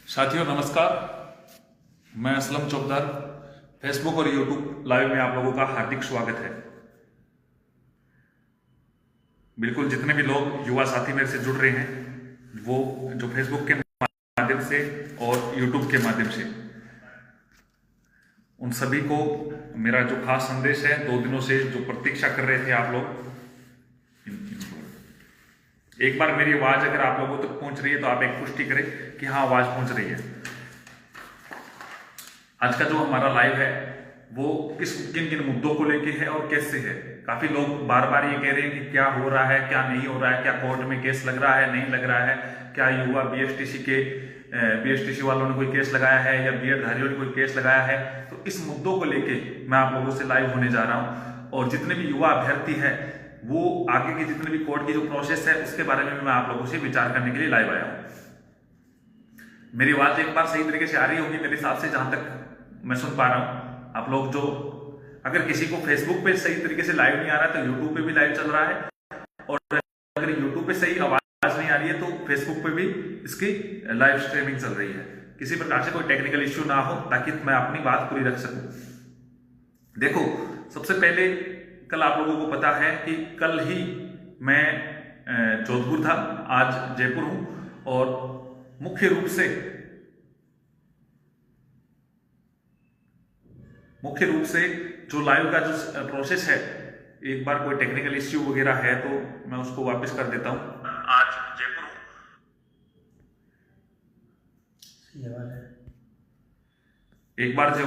साथियों नमस्कार, मैं असलम चौबदार। फेसबुक और यूट्यूब लाइव में आप लोगों का हार्दिक स्वागत है। बिल्कुल जितने भी लोग युवा साथी मेरे से जुड़ रहे हैं वो जो फेसबुक के माध्यम से और यूट्यूब के माध्यम से, उन सभी को मेरा जो खास संदेश है, 2 दिनों से जो प्रतीक्षा कर रहे थे आप लोग, एक बार मेरी आवाज अगर आप लोगों तक पहुंच रही है तो आप एक पुष्टि करें कि हाँ आवाज पहुंच रही है। आज का जो हमारा लाइव है वो किन किन मुद्दों को लेके है और कैसे है। काफी लोग बार बार ये कह रहे हैं कि क्या हो रहा है, क्या नहीं हो रहा है, क्या कोर्ट में केस लग रहा है, नहीं लग रहा है, क्या युवा बीएसटीसी वालों ने कोई केस लगाया है या बीएड धारियों ने कोई केस लगाया है। तो इस मुद्दों को लेके मैं आप लोगों से लाइव होने जा रहा हूं और जितने भी युवा अभ्यर्थी है वो आगे की जितने भी कोर्ट की जो प्रोसेस है उसके बारे में मैं आप लोगों से विचार करने के लिए लाइव आया हूं। मेरी बात एक बार सही तरीके से आ रही होगी मेरे हिसाब से, जहां तक मैं सुन पा रहा हूं। आप लोग जो अगर किसी को फेसबुक पे सही तरीके से लाइव नहीं आ रहा है तो यूट्यूब पे भी लाइव चल रहा है, और अगर यूट्यूब पे सही आवाज नहीं आ रही है तो फेसबुक पे भी इसकी लाइव स्ट्रीमिंग चल रही है। किसी प्रकार से कोई टेक्निकल इश्यू ना हो ताकि मैं अपनी बात पूरी रख सकूं। देखो, सबसे पहले कल आप लोगों को पता है कि कल ही मैं जोधपुर था, आज जयपुर हूं, और मुख्य रूप से जो लाइव का जो प्रोसेस है, एक बार कोई टेक्निकल इश्यू वगैरह है तो मैं उसको वापस कर देता हूं। आज जयपुर हूं, एक बार जो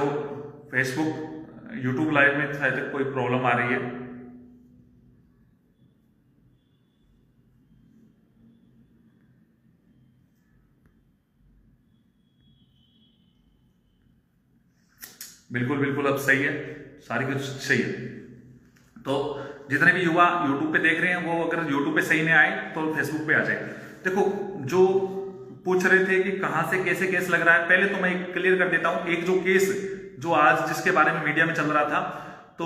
फेसबुक यूट्यूब लाइव में शायद कोई प्रॉब्लम आ रही है। बिल्कुल अब सही है, सारी कुछ सही है। तो जितने भी युवा यूट्यूब पे देख रहे हैं वो अगर यूट्यूब पे सही नहीं आए तो फेसबुक पे आ जाए। देखो, जो पूछ रहे थे कि कहां से कैसे केस लग रहा है, पहले तो मैं क्लियर कर देता हूं। एक जो केस जो आज जिसके बारे में मीडिया में चल रहा था, तो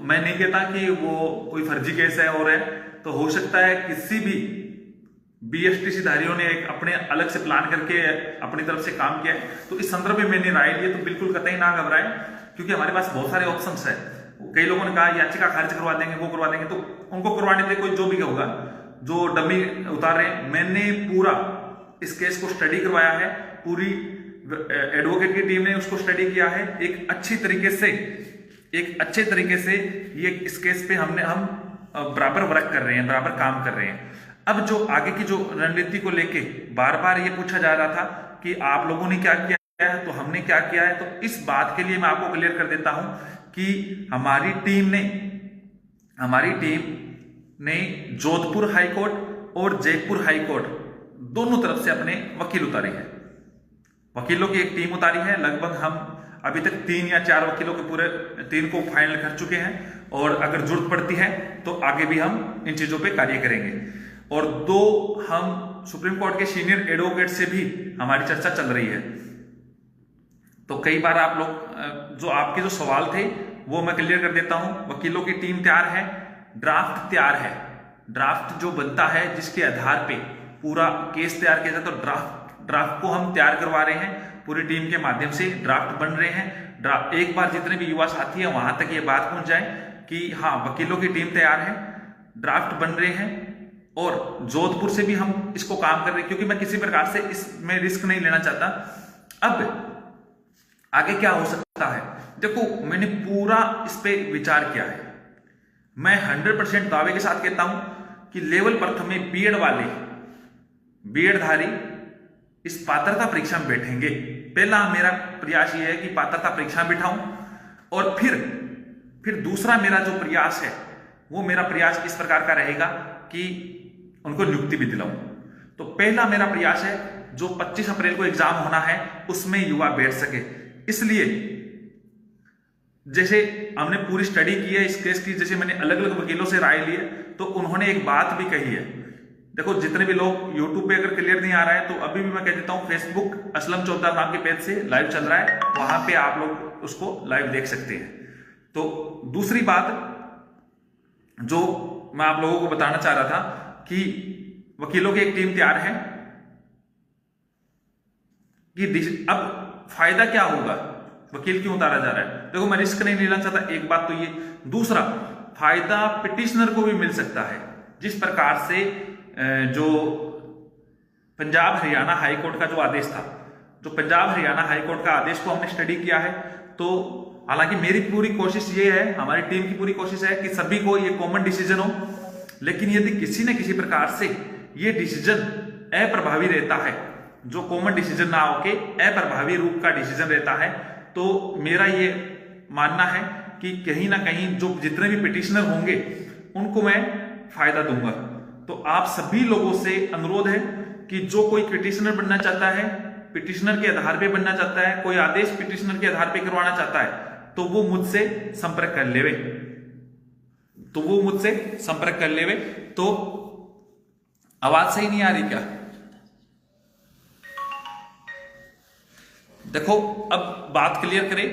मैं नहीं कहता कि वो कोई फर्जी केस है और है, तो हो सकता है किसी भी बीएसटीसी धारियों ने एक अपने अलग से प्लान करके अपनी तरफ से काम किया है। तो इस संदर्भ में मैंने राय ली, तो बिल्कुल कतई ना घबराएं, क्योंकि हमारे पास बहुत सारे ऑप्शंस है। कई लोगों ने कहा याचिका खारिज करवा देंगे, वो करवा देंगे, तो उनको करवाने दे, कोई जो भी होगा, जो डमी उतार रहे हैं। मैंने पूरा इस केस को स्टडी करवाया है, पूरी एडवोकेट की टीम ने उसको स्टडी किया है, एक अच्छे तरीके से ये इस केस पे हम बराबर वर्क कर रहे हैं, बराबर काम कर रहे हैं। अब जो आगे की जो रणनीति को लेके बार बार ये पूछा जा रहा था कि आप लोगों ने क्या किया है, तो हमने क्या किया है, तो इस बात के लिए मैं आपको क्लियर कर देता हूं कि हमारी टीम ने जोधपुर हाईकोर्ट और जयपुर हाईकोर्ट दोनों तरफ से अपने वकील उतारे हैं। वकीलों की एक टीम उतारी है। लगभग हम अभी तक 3 या 4 वकीलों के पूरे 3 को फाइनल कर चुके हैं, और अगर जरूरत पड़ती है तो आगे भी हम इन चीजों पे कार्य करेंगे। और 2 हम सुप्रीम कोर्ट के सीनियर एडवोकेट से भी हमारी चर्चा चल रही है। तो कई बार आप लोग जो आपके जो सवाल थे वो मैं क्लियर कर देता हूं। वकीलों की टीम तैयार है, ड्राफ्ट तैयार है, ड्राफ्ट जो बनता है जिसके आधार पे पूरा केस तैयार किया जाता है, तो ड्राफ्ट को हम तैयार करवा रहे हैं। पूरी टीम के माध्यम से ड्राफ्ट बन रहे हैं। एक बार जितने भी युवा साथी हैं वहां तक ये बात पहुंच जाए कि हाँ, वकीलों की टीम तैयार है, ड्राफ्ट बन रहे हैं, और जोधपुर से भी हम इसको काम कर रहे हैं, क्योंकि मैं किसी प्रकार से इसमें रिस्क नहीं लेना चाहता। अब आगे क्या हो सकता है, देखो मैंने पूरा इस पे विचार किया है। मैं 100% दावे के साथ कहता हूं कि लेवल प्रथम में बीएड धारी इस पात्रता परीक्षा में बैठेंगे। पहला मेरा प्रयास यह है कि पात्रता परीक्षा बिठाऊं, और फिर दूसरा मेरा जो प्रयास है वो मेरा प्रयास इस प्रकार का रहेगा कि उनको नियुक्ति भी दिलाऊं। तो पहला मेरा प्रयास है, जो 25 अप्रैल को एग्जाम होना है उसमें युवा बैठ सके। इसलिए जैसे हमने पूरी स्टडी की है इस केस की, जैसे मैंने अलग अलग वकीलों से राय ली है, तो उन्होंने एक बात भी कही है। देखो, जितने भी लोग यूट्यूब पे अगर क्लियर नहीं आ रहा है तो अभी भी मैं कह देता हूं, फेसबुक असलम चौधरी नाम के पेज से लाइव चल रहा है, वहां पे आप लोग उसको लाइव देख सकते हैं। तो दूसरी बात जो मैं आप लोगों को बताना चाह रहा था कि वकीलों की एक टीम तैयार है, कि अब फायदा क्या होगा, वकील क्यों उतारा जा रहा है। देखो मैं रिस्क नहीं लेना चाहता, एक बात तो ये। दूसरा, फायदा पिटिशनर को भी मिल सकता है। जिस प्रकार से जो पंजाब हरियाणा हाईकोर्ट का जो आदेश था, जो पंजाब हरियाणा हाईकोर्ट का आदेश को हमने स्टडी किया है, तो हालांकि मेरी पूरी कोशिश ये है, हमारी टीम की पूरी कोशिश है कि सभी को ये कॉमन डिसीजन हो, लेकिन यदि किसी न किसी प्रकार से ये डिसीजन अप्रभावी रहता है, जो कॉमन डिसीजन ना होके अप्रभावी रूप का डिसीजन रहता है, तो मेरा ये मानना है कि कहीं ना कहीं जो जितने भी पिटिशनर होंगे उनको मैं फायदा दूंगा। तो आप सभी लोगों से अनुरोध है कि जो कोई पिटिशनर बनना चाहता है, पिटिशनर के आधार पे बनना चाहता है, कोई आदेश पिटिशनर के आधार पे करवाना चाहता है, तो वो मुझसे संपर्क कर लेवे, तो आवाज सही नहीं आ रही क्या? देखो अब बात क्लियर करें,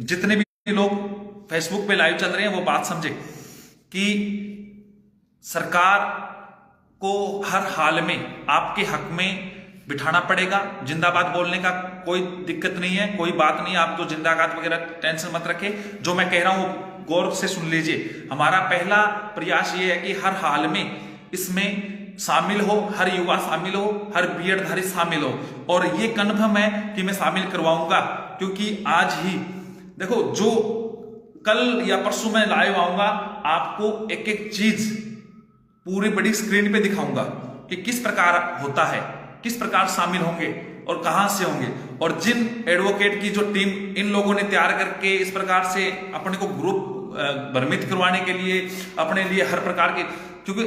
जितने भी लोग फेसबुक पे लाइव चल रहे हैं वो बात समझे कि सरकार को हर हाल में आपके हक में बिठाना पड़ेगा। जिंदाबाद बोलने का कोई दिक्कत नहीं है, कोई बात नहीं, आप तो जिंदाबाद वगैरह टेंशन मत रखें। जो मैं कह रहा हूं गौर से सुन लीजिए। हमारा पहला प्रयास ये है कि हर हाल में इसमें शामिल हो, हर युवा शामिल हो, हर बीएड धारी शामिल हो, और ये कन्फर्म है कि मैं शामिल करवाऊंगा, क्योंकि आज ही देखो, जो कल या परसों मैं लाइव आऊंगा, आपको एक एक चीज पूरी बड़ी स्क्रीन पे दिखाऊंगा कि किस प्रकार होता है, किस प्रकार शामिल होंगे और कहां से होंगे। और जिन एडवोकेट की जो टीम इन लोगों ने तैयार करके इस प्रकार से अपने को ग्रुप भ्रमित करवाने के लिए, अपने लिए हर प्रकार के, क्योंकि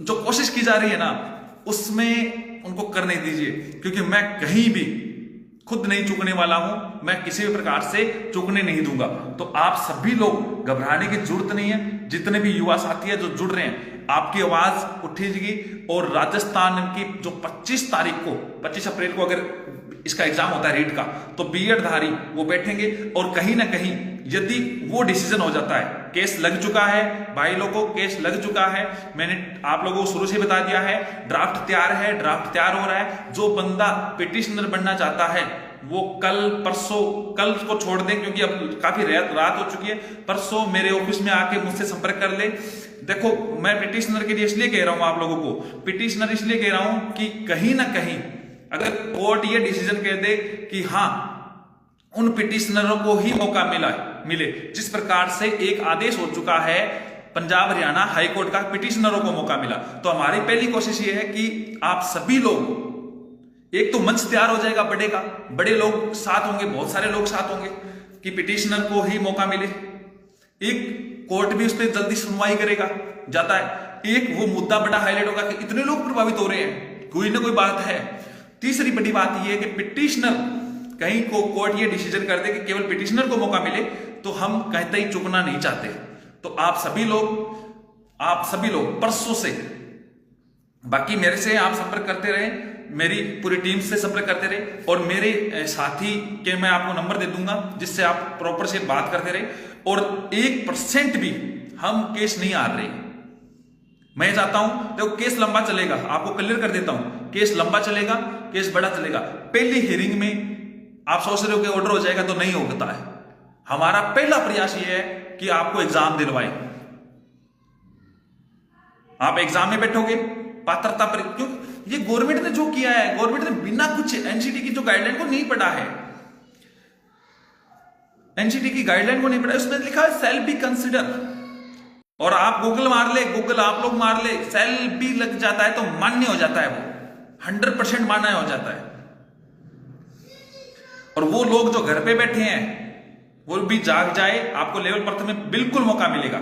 जो कोशिश की जा रही है ना, उसमें उनको करने दीजिए, क्योंकि मैं कहीं भी खुद नहीं चूकने वाला हूं, मैं किसी भी प्रकार से चूकने नहीं दूंगा। तो आप सभी लोग घबराने की जरूरत नहीं है। जितने भी युवा साथी है जो जुड़ रहे हैं, आपकी आवाज उठेगी, और राजस्थान की जो 25 तारीख को, 25 अप्रैल को अगर इसका एग्जाम होता है रीट का, तो बीएड धारी वो बैठेंगे, और कहीं ना कहीं यदि वो डिसीजन हो जाता है, केस लग चुका है भाई लोगों, केस लग चुका है, मैंने आप लोगों को शुरू से बता दिया है, ड्राफ्ट तैयार है, ड्राफ्ट तैयार हो रहा है। जो बंदा पिटिशनर बनना चाहता है वो कल परसों, कल को छोड़ दें क्योंकि अब काफी रात हो चुकी है, परसों मेरे ऑफिस में आके मुझसे संपर्क कर ले। देखो मैं पिटिशनर के लिए इसलिए कह रहा हूं आप लोगों को, पिटिशनर इसलिए कह रहा हूं कि कहीं ना कहीं अगर कोर्ट ये डिसीजन कह दे कि हां उन पिटिशनरों को ही मौका मिले, जिस प्रकार से एक आदेश हो चुका है पंजाब हरियाणा हाईकोर्ट का, पिटिशनरों को मौका मिला, तो हमारी पहली कोशिश ये है कि आप सभी लोग, एक तो मंच तैयार हो जाएगा, बढ़ेगा, बड़े लोग साथ होंगे, बहुत सारे लोग साथ होंगे कि पिटिशनर को ही मौका मिले। एक कोर्ट भी उस पर जल्दी सुनवाई करेगा जाता है, एक वो मुद्दा बड़ा हाईलाइट होगा कि इतने लोग प्रभावित हो रहे हैं, कोई ना कोई बात है। तीसरी बड़ी बात यह है कि पिटिशनर कहीं को कोर्ट ये डिसीजन कर दे कि केवल पिटिशनर को मौका मिले, तो हम कहते ही चुकना नहीं चाहते। तो आप सभी लोग परसों से, बाकी मेरे से आप संपर्क करते रहे, मेरी पूरी टीम से संपर्क करते रहे, और मेरे साथी के मैं आपको नंबर दे दूंगा जिससे आप प्रॉपर से बात करते रहे, और 1% भी हम केस नहीं हार रहे। मैं चाहता हूं, देखो केस लंबा चलेगा, आपको क्लियर कर देता हूं, केस लंबा चलेगा, केस बड़ा चलेगा। पहली हियरिंग में आप सोच रहे हो कि ऑर्डर हो जाएगा, तो नहीं होता है। हमारा पहला प्रयास यह है कि आपको एग्जाम दिलवाएं। आप एग्जाम में बैठोगे, पात्रता पर, क्यों ये गवर्नमेंट ने जो किया है, गवर्नमेंट ने बिना कुछ एनसीटी की जो गाइडलाइन को नहीं पढ़ा है, एनसीटी की गाइडलाइन को नहीं पढ़ा, उसमें लिखा है सेल बी कंसिडर, और आप गूगल मार ले, गूगल आप लोग मार ले, सेल बी लग जाता है तो मान्य हो जाता है, वो 100% मान्य हो जाता है। और वो लोग जो घर पे बैठे हैं वो भी जाग जाए, आपको लेवल प्रथम में बिल्कुल मौका मिलेगा।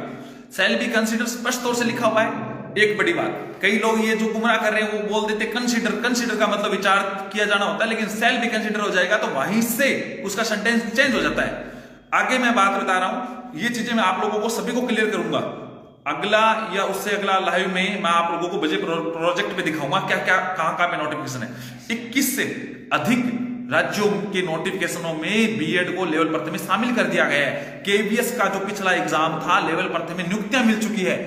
सेल बी कंसिडर स्पष्ट तौर से लिखा हुआ है। एक बड़ी बात, कई लोग ये जो गुमराह कर रहे हैं वो बोल देते कंसिडर का मतलब विचार किया जाना होता है, लेकिन सेल बी कंसिडर हो जाएगा तो वहीं से उसका सेंटेंस चेंज हो जाता है। आगे मैं बात बता रहा हूं, ये चीजें मैं आप लोगों को सभी को क्लियर करूंगा। अगला या उससे अगला लाइव में मैं आप लोगों को बजट प्रोजेक्ट पे दिखाऊंगा क्या क्या कहां पे नोटिफिकेशन है। 21 से अधिक राज्यों के नोटिफिकेशनों में बीएड को लेवल प्रथम में शामिल कर दिया गया है। केवीएस का जो पिछला एग्जाम था, लेवल प्रथम में नियुक्तियां मिल चुकी है।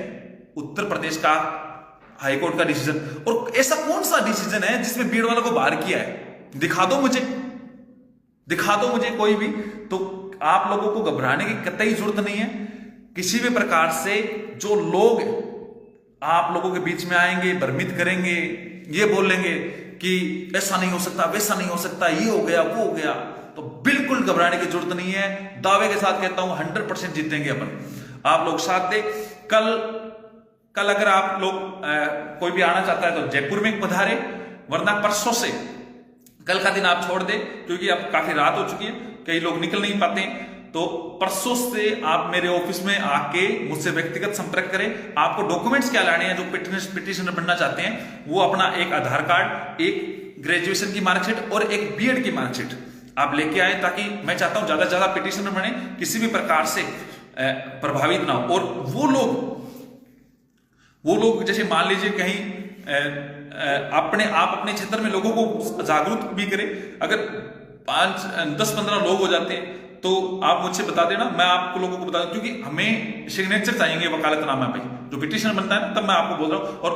उत्तर प्रदेश का हाईकोर्ट का डिसीजन, और ऐसा कौन सा डिसीजन है जिसमें बीएड वालों को बाहर किया है, दिखा दो मुझे। दिखा दो मुझे कोई भी। तो आप लोगों को घबराने की कतई जरूरत नहीं है। किसी भी प्रकार से जो लोग आप लोगों के बीच में आएंगे, भ्रमित करेंगे, ये बोलेंगे कि ऐसा नहीं हो सकता, वैसा नहीं हो सकता, ये हो गया, वो हो गया, तो बिल्कुल घबराने की जरूरत नहीं है। दावे के साथ कहता हूं 100% जीतेंगे अपन। आप लोग साथ दे। कल अगर आप लोग कोई भी आना चाहता है तो जयपुर में पधारे, वरना परसों से, कल का दिन आप छोड़ दे क्योंकि अब काफी रात हो चुकी है, कई लोग निकल नहीं पाते हैं। तो परसों से आप मेरे ऑफिस में आके मुझसे व्यक्तिगत संपर्क करें। आपको डॉक्यूमेंट्स क्या लाने हैं? जो पिटिशनर बनना चाहते हैं वो अपना एक आधार कार्ड, एक ग्रेजुएशन की मार्कशीट और एक बीएड की मार्कशीट आप लेके आए, ताकि मैं चाहता हूं ज्यादा से ज्यादा पिटिशनर बने, किसी भी प्रकार से प्रभावित ना हो। और वो लोग जैसे मान लीजिए कहीं अपने क्षेत्र में लोगों को जागरूक भी करें। अगर 5-10-15 लोग हो जाते हैं तो आप मुझसे बता देना, मैं आपको लोगों को बता दूं, क्योंकि हमें सिग्नेचर चाहिए वकालतनामा पे जो पिटिशन बनता है, तब मैं आपको बोल रहा हूं। और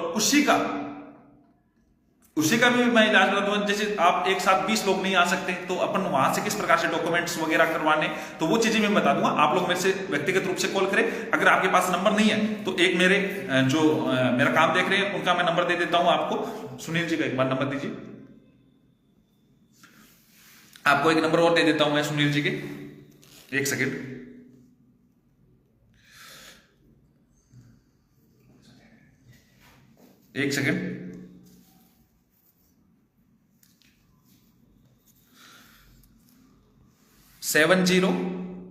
उसी का भी मैं इलाज करता हूं। जैसे आप एक साथ 20 लोग नहीं आ सकते तो अपन वहां से किस प्रकार से डॉक्यूमेंट्स वगैरह करवाने, तो वो चीजें मैं बता दूंगा। आप लोग मेरे से व्यक्तिगत रूप से कॉल करें। अगर आपके पास नंबर नहीं है तो एक मेरा काम देख रहे हैं उनका मैं नंबर दे देता हूं आपको। सुनील जी का एक बार नंबर दीजिए। आपको एक नंबर और दे देता हूं मैं सुनील जी के, एक सेकेंड। एक सेकेंड। 70,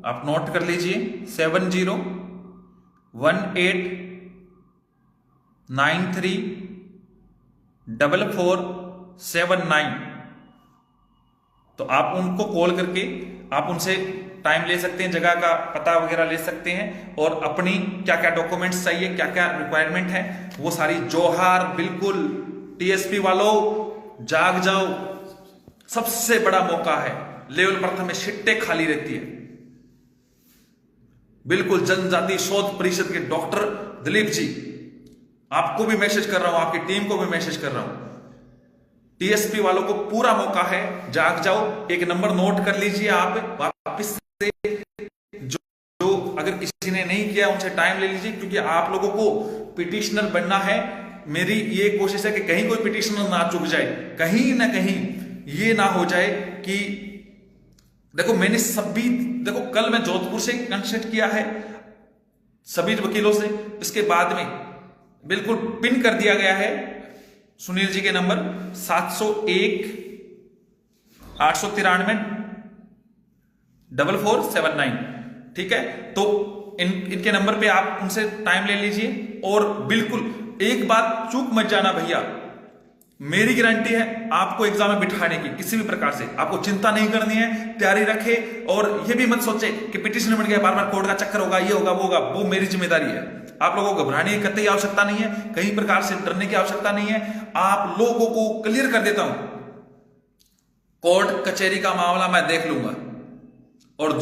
आप नोट कर लीजिए, 7018934479। तो आप उनको कॉल करके आप उनसे टाइम ले सकते हैं, जगह का पता वगैरह ले सकते हैं, और अपनी क्या क्या डॉक्यूमेंट्स चाहिए, क्या क्या रिक्वायरमेंट है, वो सारी। जोहार, बिल्कुल टीएसपी वालों जाग जाओ, सबसे बड़ा मौका है। लेवल प्रथम में सीटें खाली रहती है। बिल्कुल जनजाति शोध परिषद के डॉक्टर दिलीप जी, आपको भी मैसेज कर रहा हूं, आपकी टीम को भी मैसेज कर रहा हूं। टीएसपी वालों को पूरा मौका है, जाग जाओ। एक नंबर नोट कर लीजिए आप वापिस से, जो अगर किसी ने नहीं किया उनसे टाइम ले लीजिए, क्योंकि आप लोगों को पिटिशनर बनना है। मेरी ये कोशिश है कि कहीं कोई पिटिशनर ना चुक जाए, कहीं ना कहीं ये ना हो जाए कि देखो कल मैं जोधपुर से कंसल्ट किया है सभी वकीलों से, इसके बाद में बिल्कुल पिन कर दिया गया है सुनील जी के नंबर 701-893-4479। ठीक है, तो इनके नंबर पे आप उनसे टाइम ले लीजिए। और बिल्कुल एक बात चूक मत जाना भैया, मेरी गारंटी है आपको एग्जाम में बिठाने की। किसी भी प्रकार से आपको चिंता नहीं करनी है, तैयारी रखे। और ये भी मत सोचे कि पिटिशन बन गया, बार बार कोर्ट का चक्कर होगा, ये होगा, वो होगा। वो मेरी जिम्मेदारी है। आप लोगों को घबराने की कतई आवश्यकता नहीं है, कहीं प्रकार से डरने की आवश्यकता नहीं है। आप लोगों को क्लियर कर देता हूं, कोर्ट कचहरी का मामला मैं देख लूंगा। और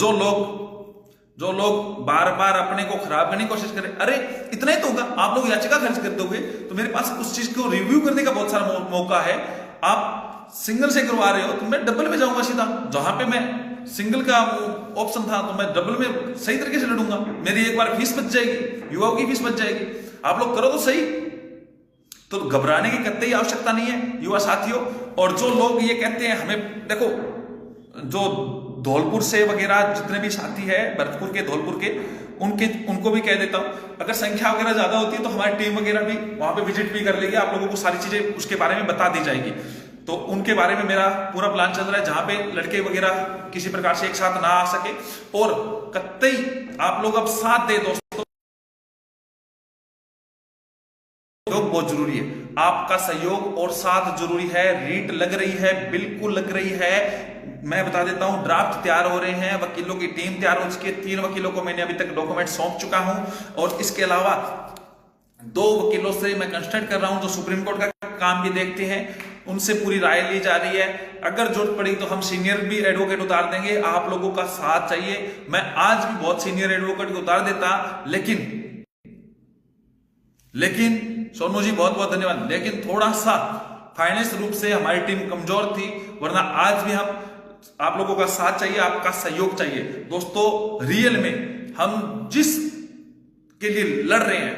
जो लोग बार बार अपने को खराब करने की कोशिश करें, अरे इतना ही तो होगा, आप लोग याचिका खर्च कर दोगे तो मेरे पास उस चीज को रिव्यू करने का बहुत सारा मौका है। आप सिंगल से करवा रहे हो तो मैं डबल में जाऊंगा सीधा। जहां पे मैं सिंगल का ऑप्शन था तो मैं डबल में सही तरीके से लड़ूंगा। मेरी एक बार फीस बच जाएगी, युवाओं की फीस बच जाएगी। आप लोग करो तो सही। तो घबराने की कतई आवश्यकता नहीं है युवा साथियों। और जो लोग ये कहते हैं हमें, देखो जो धौलपुर से वगैरह जितने भी साथी है, भरतपुर के, धौलपुर के, उनको भी कह देता हूं, अगर संख्या वगैरह ज्यादा होती है तो हमारी टीम वगैरह भी वहां पे विजिट भी कर लेगी। आप लोगों को सारी चीजें उसके बारे में बता दी जाएगी। तो उनके बारे में मेरा पूरा प्लान चल रहा है, जहां पे लड़के वगैरह किसी प्रकार से एक साथ ना आ सके। और कतई आप लोग अब साथ दे दोस्तों, बहुत जरूरी है। आपका सहयोग और साथ जरूरी है। रीट लग रही है, बिल्कुल लग रही है। मैं बता देता हूं, ड्राफ्ट तैयार हो रहे हैं, वकीलों की टीम तैयार हो चुकी है। 3 वकीलों को मैंने अभी तक डॉक्यूमेंट सौंप चुका हूं। और इसके अलावा 2 वकीलों से मैं कंसल्ट कर रहा हूं जो सुप्रीम कोर्ट का काम भी देखते हैं, उनसे पूरी राय ली जा रही है। अगर जरूरत पड़ी तो हम सीनियर भी एडवोकेट उतार देंगे। आप लोगों का साथ चाहिए। मैं आज भी बहुत सीनियर एडवोकेट उतार देता, लेकिन सोनू जी बहुत बहुत धन्यवाद, लेकिन थोड़ा सा फाइनेंस रूप से हमारी टीम कमजोर थी, वरना आज भी हम आप लोगों का साथ चाहिए, आपका सहयोग चाहिए। दोस्तों रियल में हम जिस के लिए लड़ रहे हैं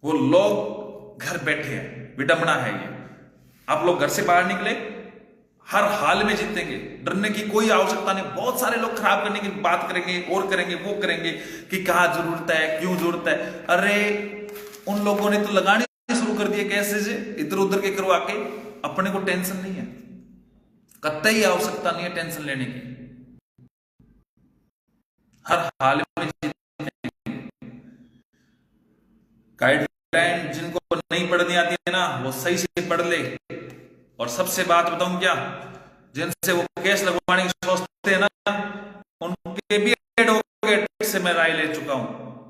वो लोग घर बैठे हैं, विडंबना है ये। आप लोग घर से बाहर निकले, हर हाल में जीतेंगे, डरने की कोई आवश्यकता नहीं। बहुत सारे लोग खराब करने की बात करेंगे और करेंगे, वो करेंगे कि कहां जरूरत है, क्यों जरूरत है। अरे उन लोगों ने तो लगाने शुरू कर दिए कैसे से इधर उधर के करवा के। अपने को टेंशन नहीं है, कतई आवश्यकता नहीं है टेंशन लेने की। हर हाल में गाइडलाइन जिनको नहीं पढ़नी आती है ना, वो सही से पढ़ ले। और सबसे बात बताऊं क्या, जिनसे वो केस लगवाने की सोचते हैं ना, उनके भी एडवोकेट से मैं राय ले चुका हूं।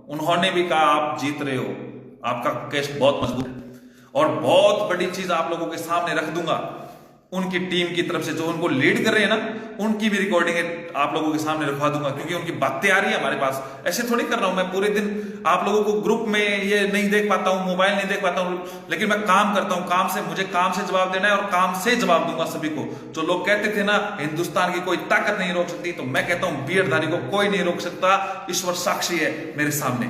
उन्होंने भी कहा आप जीत रहे हो, आपका केस बहुत मजबूत है। और बहुत बड़ी चीज आप लोगों के सामने रख दूंगा, उनकी टीम की तरफ से जो उनको लीड कर रहे हैं ना, उनकी भी रिकॉर्डिंग आप लोगों के सामने रखवा दूंगा, क्योंकि उनकी बातें आ रही है हमारे पास। ऐसे थोड़ी कर रहा हूं मैं, पूरे दिन आप लोगों को ग्रुप में ये नहीं देख पाता हूं, मोबाइल नहीं देख पाता हूं, लेकिन मैं काम करता हूं। काम से मुझे काम से जवाब देना है और काम से जवाब दूंगा सभी को। जो लोग कहते थे ना हिंदुस्तान की कोई ताकत नहीं रोक सकती, तो मैं कहता हूं बीएडधारी को कोई नहीं रोक सकता। ईश्वर साक्षी है मेरे सामने।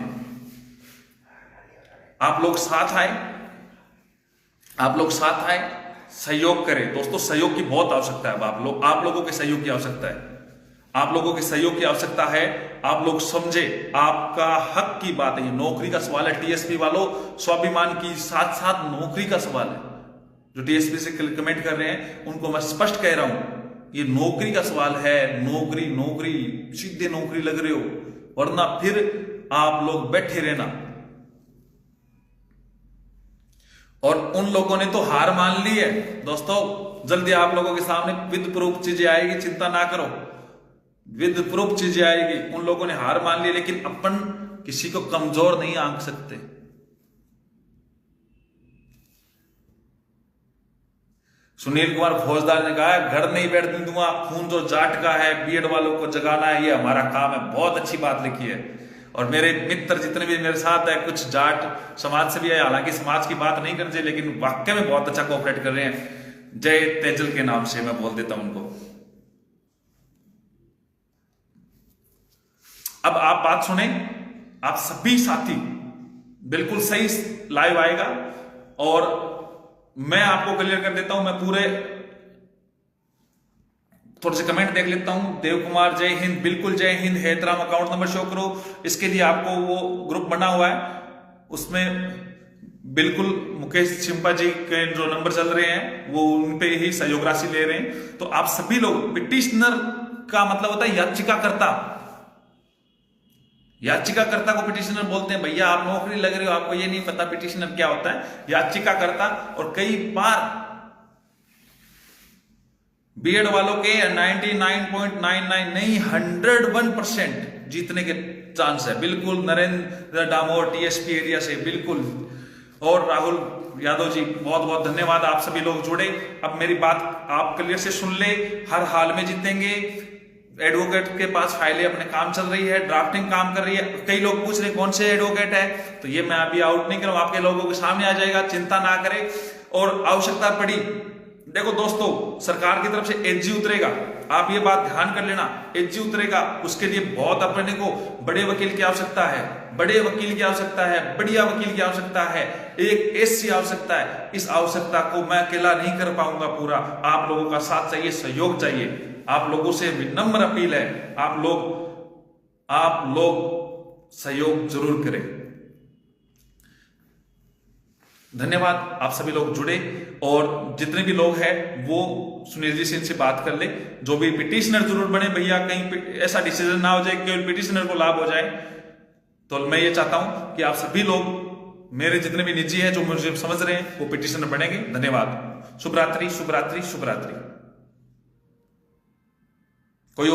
आप लोग साथ आए, आप लोग साथ आए, सहयोग करें। दोस्तों सहयोग की बहुत आवश्यकता है। आप लोगों के सहयोग की आवश्यकता है, आप लोगों के सहयोग की आवश्यकता है। आप लोग समझे, आपका हक की बात है, ये नौकरी का सवाल है। टीएसपी वालों, स्वाभिमान की साथ साथ नौकरी का सवाल है। जो टीएसपी से कमेंट कर रहे हैं उनको मैं स्पष्ट कह रहा हूं, ये नौकरी का सवाल है। नौकरी नौकरी सीधे नौकरी लग रहे हो, वरना फिर आप लोग बैठे रहना। और उन लोगों ने तो हार मान ली है। दोस्तों जल्दी आप लोगों के सामने विद प्रूफ चीजें आएगी, चिंता ना करो, विद प्रूफ चीजें आएगी। उन लोगों ने हार मान ली, लेकिन अपन किसी को कमजोर नहीं आंक सकते। सुनील कुमार फौजदार ने कहा घर नहीं बैठने दूंगा, खून जो जाट का है बीएड वालों को जगाना है, ये हमारा काम है। बहुत अच्छी बात लिखी है। और मेरे मित्र जितने भी मेरे साथ है, कुछ जाट समाज से भी है, हालांकि समाज की बात नहीं करनी चाहिए, लेकिन वाकई में बहुत अच्छा कोऑपरेट कर रहे हैं। जय तेजल के नाम से मैं बोल देता हूं उनको। अब आप बात सुने, आप सभी साथी, बिल्कुल सही लाइव आएगा। और मैं आपको क्लियर कर देता हूं, मैं पूरे थोड़े से कमेंट देख लेता हूं। देव कुमार जय हिंद, बिल्कुल जय हिंद। हैदराम अकाउंट नंबर शो करो, इसके लिए आपको वो ग्रुप बना हुआ है, उसमें बिल्कुल मुकेश चिंपा जी के जो नंबर चल रहे हैं वो उन पे ही सहयोग राशि ले रहे हैं। तो आप सभी लोग, पिटिशनर का मतलब होता है याचिकाकर्ता। याचिकाकर्ता को पिटिशनर बोलते हैं। भैया आप नौकरी लग रहे हो, आपको ये नहीं पता पिटिशनर क्या होता है? याचिकाकर्ता। और कई बार बीएड वालों के 99.99 नहीं 101% जीतने के चांस है। बिल्कुल नरेंद्र डामोर टीएसपी एरिया से, बिल्कुल। और राहुल यादव जी बहुत बहुत धन्यवाद, आप सभी लोग जुड़े। अब मेरी बात आप क्लियर से सुन ले, हर हाल में जीतेंगे। एडवोकेट के पास फाइलें अपने काम चल रही है, ड्राफ्टिंग काम कर रही है। कई लोग पूछ रहे कौन से एडवोकेट है, तो ये मैं अभी आउट नहीं करूं, आपके लोगों के सामने आ जाएगा, चिंता ना करें। और आवश्यकता पड़ी, देखो दोस्तों, सरकार की तरफ से एचजी उतरेगा, आप ये बात ध्यान कर लेना, एचजी उतरेगा। उसके लिए बहुत अपने को बड़े वकील की आवश्यकता है, बड़े वकील की आवश्यकता है, बढ़िया वकील की आवश्यकता है, एक एससी आवश्यकता है। इस आवश्यकता को मैं अकेला नहीं कर पाऊंगा पूरा, आप लोगों का साथ चाहिए, सहयोग चाहिए। आप लोगों से विनम्र अपील है, आप लोग सहयोग जरूर करें। धन्यवाद, आप सभी लोग जुड़े। और जितने भी लोग हैं वो सुनील जी से इनसे बात कर ले, जो भी पिटिशनर जरूर बने भैया, कहीं ऐसा डिसीजन ना हो जाए कि पिटिशनर को लाभ हो जाए। तो मैं ये चाहता हूं कि आप सभी लोग, मेरे जितने भी निजी हैं जो मुझे समझ रहे हैं, वो पिटिशनर बनेंगे। धन्यवाद। शुभ रात्रि, शुभ रात्रि, शुभ रात्रि। कोई